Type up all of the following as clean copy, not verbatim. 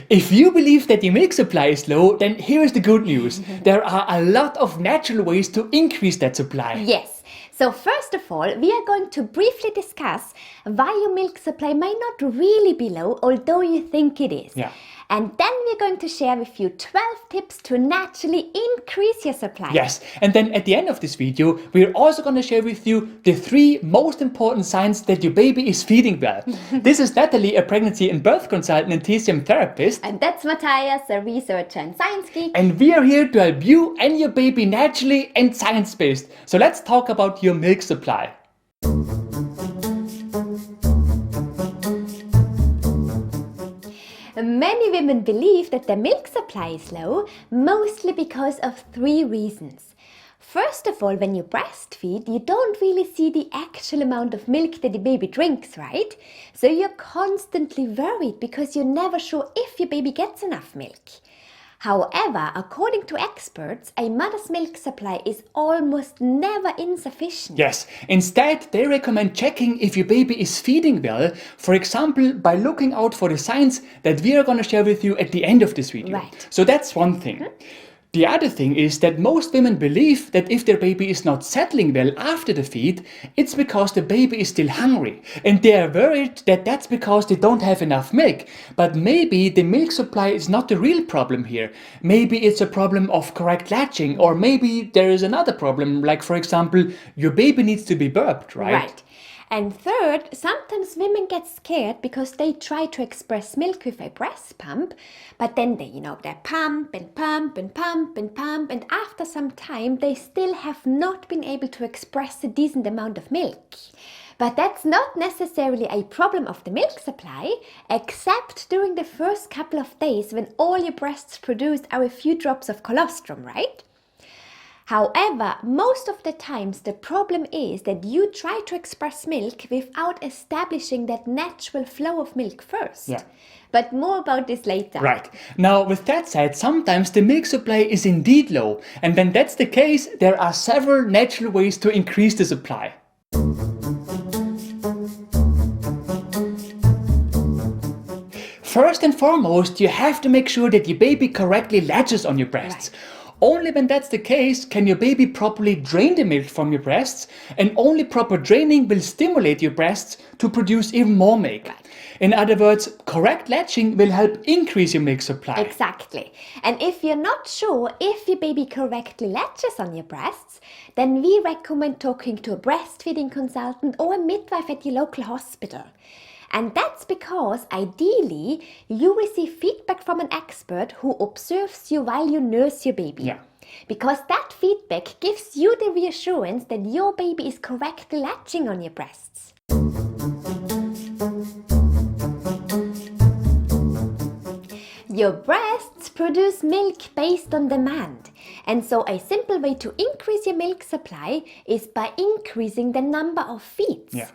If you believe that your milk supply is low, then here is the good news. There are a lot of natural ways to increase that supply. Yes. So first of all, we are going to briefly discuss why your milk supply might not really be low, although you think it is. Yeah. And then we're going to share with you 12 tips to naturally increase your supply. Yes, and then at the end of this video, we're also going to share with you the 3 most important signs that your baby is feeding well. This is Natalie, a pregnancy and birth consultant and TCM therapist. And that's Matthias, a researcher and science geek. And we are here to help you and your baby naturally and science-based. So let's talk about your milk supply. Many women believe that their milk supply is low, mostly because of 3 reasons. First of all, when you breastfeed, you don't really see the actual amount of milk that the baby drinks, right? So you're constantly worried because you're never sure if your baby gets enough milk. However, according to experts, a mother's milk supply is almost never insufficient. Yes, instead they recommend checking if your baby is feeding well, for example, by looking out for the signs that we are going to share with you at the end of this video. Right. So that's one thing. The other thing is that most women believe that if their baby is not settling well after the feed, it's because the baby is still hungry. And they are worried that that's because they don't have enough milk. But maybe the milk supply is not the real problem here. Maybe it's a problem of correct latching, or maybe there is another problem, like for example, your baby needs to be burped, right? Right. And third, sometimes women get scared because they try to express milk with a breast pump, but then they pump and pump and pump and pump, and after some time they still have not been able to express a decent amount of milk. But that's not necessarily a problem of the milk supply, except during the first couple of days when all your breasts produce are a few drops of colostrum, right? However, most of the times the problem is that you try to express milk without establishing that natural flow of milk first. Yeah. But more about this later. Right. Now, with that said, sometimes the milk supply is indeed low. And when that's the case, there are several natural ways to increase the supply. First and foremost, you have to make sure that your baby correctly latches on your breasts. Right. Only when that's the case can your baby properly drain the milk from your breasts, and only proper draining will stimulate your breasts to produce even more milk. Right. In other words, correct latching will help increase your milk supply. Exactly. And if you're not sure if your baby correctly latches on your breasts, then we recommend talking to a breastfeeding consultant or a midwife at your local hospital. And that's because, ideally, you receive feedback from an expert who observes you while you nurse your baby. Yeah. Because that feedback gives you the reassurance that your baby is correctly latching on your breasts. Your breasts produce milk based on demand. And so a simple way to increase your milk supply is by increasing the number of feeds. Yeah.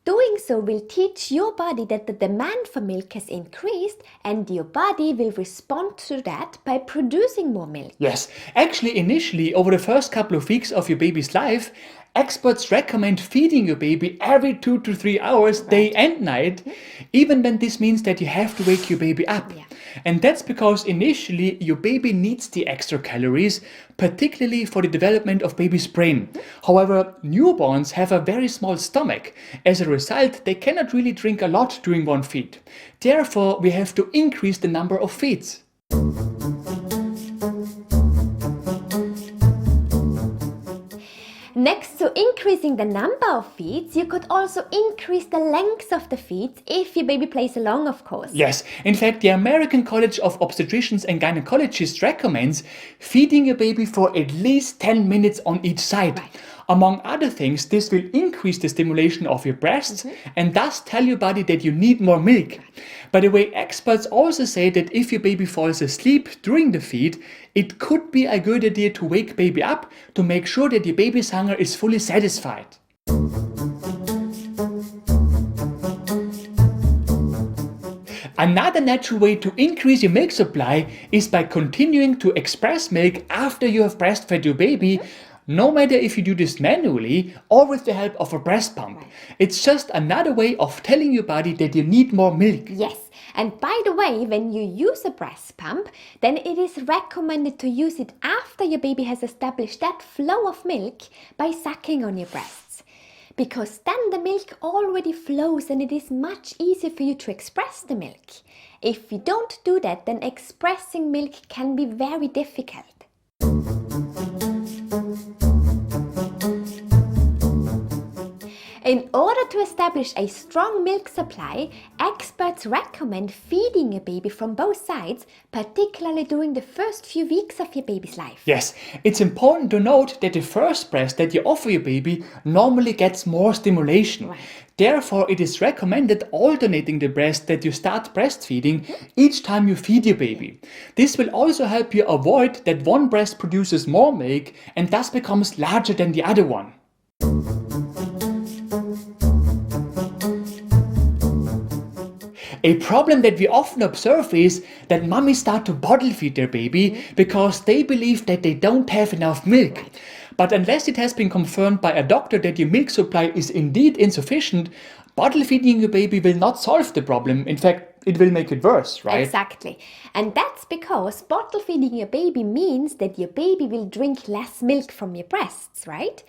Doing so will teach your body that the demand for milk has increased, and your body will respond to that by producing more milk. Yes, actually initially over the first couple of weeks of your baby's life, experts recommend feeding your baby every 2 to 3 hours, day and night, even when this means that you have to wake your baby up. Yeah. And that's because initially your baby needs the extra calories, particularly for the development of baby's brain. However, newborns have a very small stomach. As a result, they cannot really drink a lot during one feed. Therefore, we have to increase the number of feeds. Next to increasing the number of feeds, you could also increase the length of the feeds if your baby plays along, of course. Yes, in fact, the American College of Obstetricians and Gynecologists recommends feeding your baby for at least 10 minutes on each side. Right. Among other things, this will increase the stimulation of your breasts and thus tell your body that you need more milk. By the way, experts also say that if your baby falls asleep during the feed, it could be a good idea to wake baby up to make sure that your baby's hunger is fully satisfied. Another natural way to increase your milk supply is by continuing to express milk after you have breastfed your baby, no matter if you do this manually or with the help of a breast pump. It's just another way of telling your body that you need more milk. Yes, And by the way, when you use a breast pump, then it is recommended to use it after your baby has established that flow of milk by sucking on your breasts. Because then the milk already flows and it is much easier for you to express the milk. If you don't do that, then expressing milk can be very difficult. In order to establish a strong milk supply, experts recommend feeding a baby from both sides, particularly during the first few weeks of your baby's life. Yes, it's important to note that the first breast that you offer your baby normally gets more stimulation. Right. Therefore, it is recommended alternating the breast that you start breastfeeding each time you feed your baby. This will also help you avoid that one breast produces more milk and thus becomes larger than the other one. A problem that we often observe is that mummies start to bottle feed their baby because they believe that they don't have enough milk. But unless it has been confirmed by a doctor that your milk supply is indeed insufficient, bottle feeding your baby will not solve the problem. In fact, it will make it worse, right? Exactly. And that's because bottle feeding your baby means that your baby will drink less milk from your breasts, right?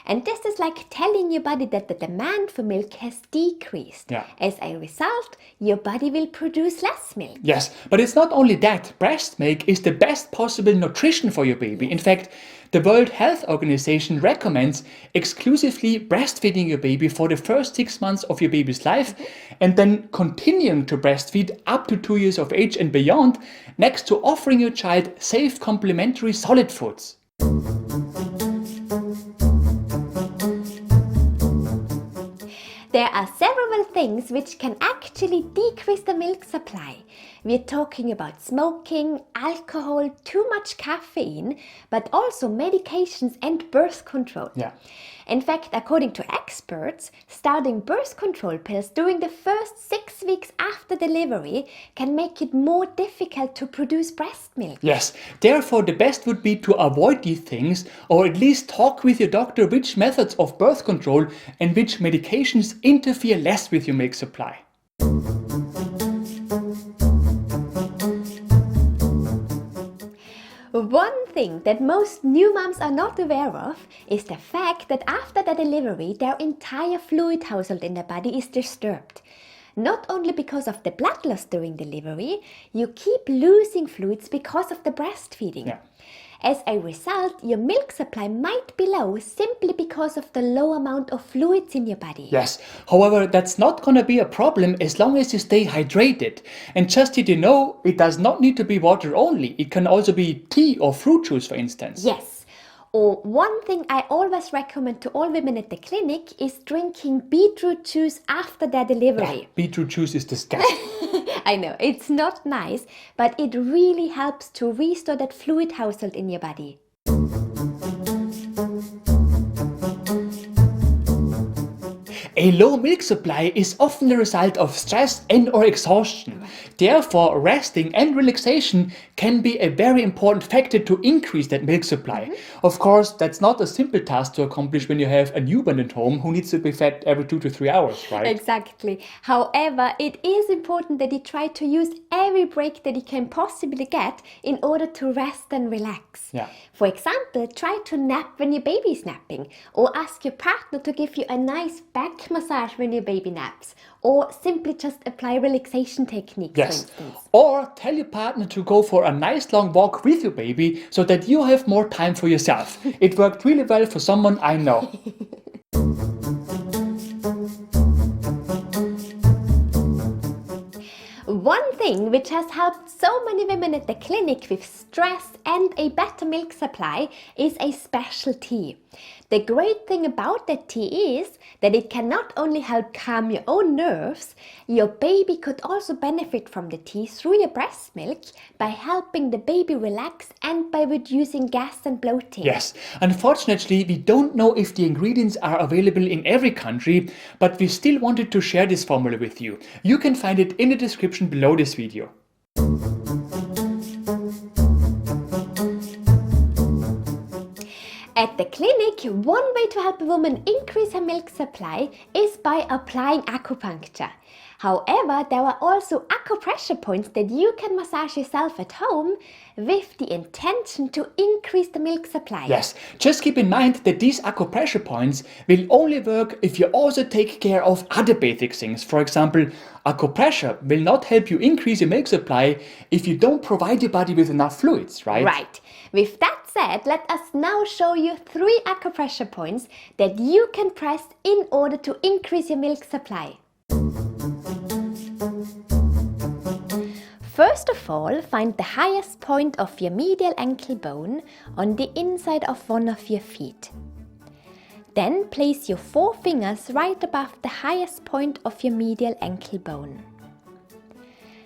And this is like telling your body that the demand for milk has decreased. Yeah. As a result, your body will produce less milk. Yes, but it's not only that. Breast milk is the best possible nutrition for your baby. In fact, the World Health Organization recommends exclusively breastfeeding your baby for the first 6 months of your baby's life and then continuing to breastfeed up to 2 years of age and beyond, next to offering your child safe complementary solid foods. There are several things which can actually decrease the milk supply. We're talking about smoking, alcohol, too much caffeine, but also medications and birth control. Yeah. In fact, according to experts, starting birth control pills during the first 6 weeks after delivery can make it more difficult to produce breast milk. Yes, therefore the best would be to avoid these things or at least talk with your doctor which methods of birth control and which medications interfere less with your milk supply. One thing that most new moms are not aware of is the fact that after the delivery, their entire fluid household in their body is disturbed. Not only because of the blood loss during delivery, you keep losing fluids because of the breastfeeding. Yeah. As a result, your milk supply might be low simply because of the low amount of fluids in your body. Yes, however, that's not gonna be a problem as long as you stay hydrated. And just did you know, it does not need to be water only. It can also be tea or fruit juice, for instance. Yes. Or one thing I always recommend to all women at the clinic is drinking beetroot juice after their delivery. Beetroot juice is disgusting. I know, it's not nice, but it really helps to restore that fluid household in your body. A low milk supply is often the result of stress and or exhaustion. Therefore, resting and relaxation can be a very important factor to increase that milk supply. Of course, that's not a simple task to accomplish when you have a newborn at home who needs to be fed every 2 to 3 hours, right? Exactly. However, it is important that you try to use every break that you can possibly get in order to rest and relax. Yeah. For example, try to nap when your baby is napping, or ask your partner to give you a nice back massage when your baby naps, or simply just apply relaxation techniques, Yes. for instance. Or tell your partner to go for a nice long walk with your baby so that you have more time for yourself. It worked really well for someone I know. One thing which has helped so many women at the clinic with stress and a better milk supply is a special tea. The great thing about that tea is that it can not only help calm your own nerves, your baby could also benefit from the tea through your breast milk by helping the baby relax and by reducing gas and bloating. Yes, unfortunately, we don't know if the ingredients are available in every country, but we still wanted to share this formula with you. You can find it in the description below this video. At the clinic, one way to help a woman increase her milk supply is by applying acupuncture. However, there are also acupressure points that you can massage yourself at home with the intention to increase the milk supply. Yes, just keep in mind that these acupressure points will only work if you also take care of other basic things. For example, acupressure will not help you increase your milk supply if you don't provide your body with enough fluids, right? Right. With that said, let us now show you 3 acupressure points that you can press in order to increase your milk supply. First of all, find the highest point of your medial ankle bone on the inside of one of your feet. Then place your 4 fingers right above the highest point of your medial ankle bone.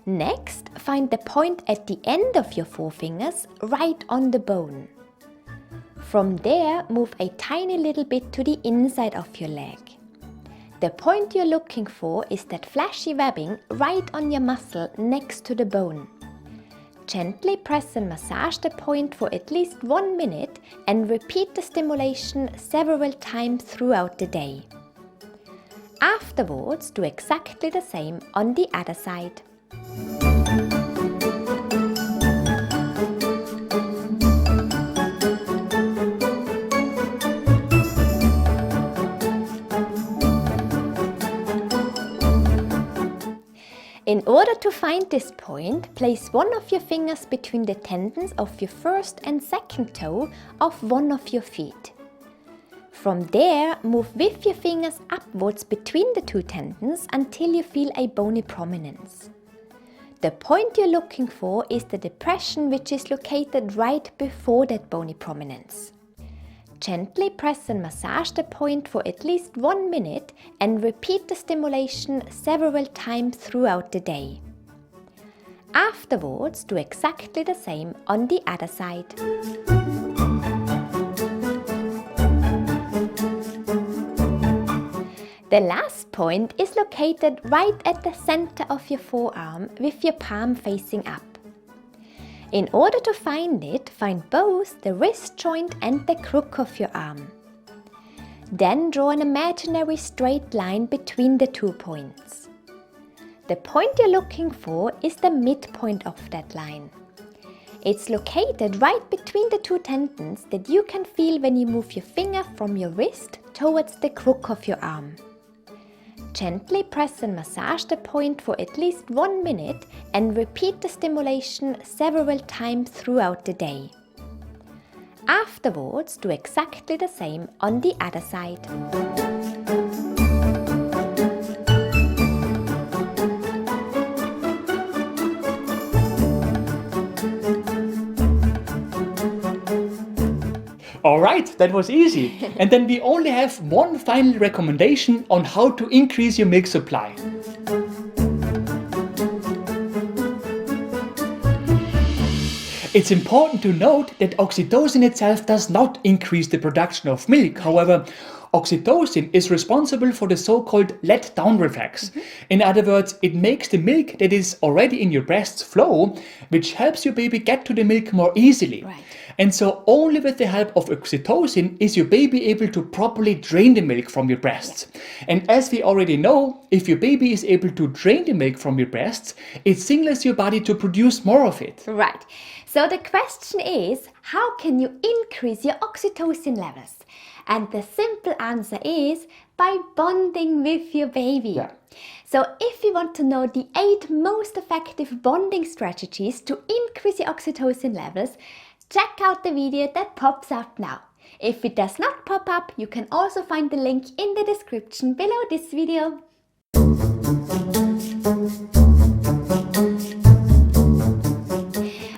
Next, find the point at the end of your 4 fingers right on the bone. From there, move a tiny little bit to the inside of your leg. The point you're looking for is that fleshy webbing right on your muscle next to the bone. Gently press and massage the point for at least 1 minute and repeat the stimulation several times throughout the day. Afterwards, do exactly the same on the other side. In order to find this point, place one of your fingers between the tendons of your first and second toe of one of your feet. From there, move with your fingers upwards between the 2 tendons until you feel a bony prominence. The point you're looking for is the depression which is located right before that bony prominence. Gently press and massage the point for at least 1 minute and repeat the stimulation several times throughout the day. Afterwards, do exactly the same on the other side. The last point is located right at the center of your forearm with your palm facing up. In order to find it, find both the wrist joint and the crook of your arm. Then draw an imaginary straight line between the 2 points. The point you're looking for is the midpoint of that line. It's located right between the 2 tendons that you can feel when you move your finger from your wrist towards the crook of your arm. Gently press and massage the point for at least 1 minute and repeat the stimulation several times throughout the day. Afterwards, do exactly the same on the other side. Alright, that was easy. And then we only have one final recommendation on how to increase your milk supply. It's important to note that oxytocin itself does not increase the production of milk. However, oxytocin is responsible for the so-called let-down reflex. In other words, it makes the milk that is already in your breasts flow, which helps your baby get to the milk more easily. Right. And so only with the help of oxytocin is your baby able to properly drain the milk from your breasts. And as we already know, if your baby is able to drain the milk from your breasts, it signals your body to produce more of it. Right. So the question is, how can you increase your oxytocin levels? And the simple answer is by bonding with your baby. Yeah. So if you want to know the 8 most effective bonding strategies to increase your oxytocin levels, check out the video that pops up now. If it does not pop up, you can also find the link in the description below this video.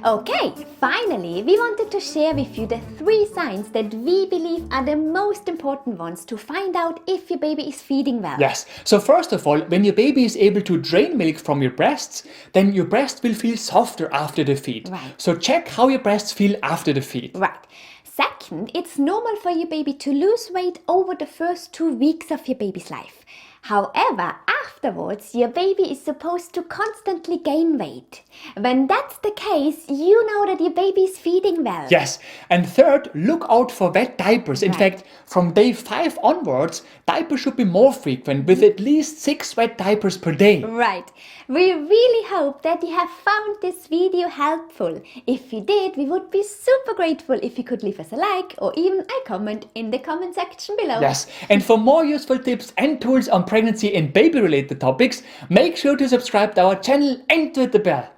Okay, finally, we wanted to share with you the 3 signs that we believe are the most important ones to find out if your baby is feeding well. Yes, so first of all, when your baby is able to drain milk from your breasts, then your breast will feel softer after the feed. Right. So check how your breasts feel after the feed. Right. Second, it's normal for your baby to lose weight over the first 2 weeks of your baby's life. However, afterwards, your baby is supposed to constantly gain weight. When that's the case, you know that your baby is feeding well. Yes, and third, look out for wet diapers. In fact, from day 5 onwards, diapers should be more frequent with at least 6 wet diapers per day. Right. We really hope that you have found this video helpful. If you did, we would be super grateful if you could leave us a like or even a comment in the comment section below. Yes, and for more useful tips and tools on pregnancy and baby related topics, make sure to subscribe to our channel and hit the bell.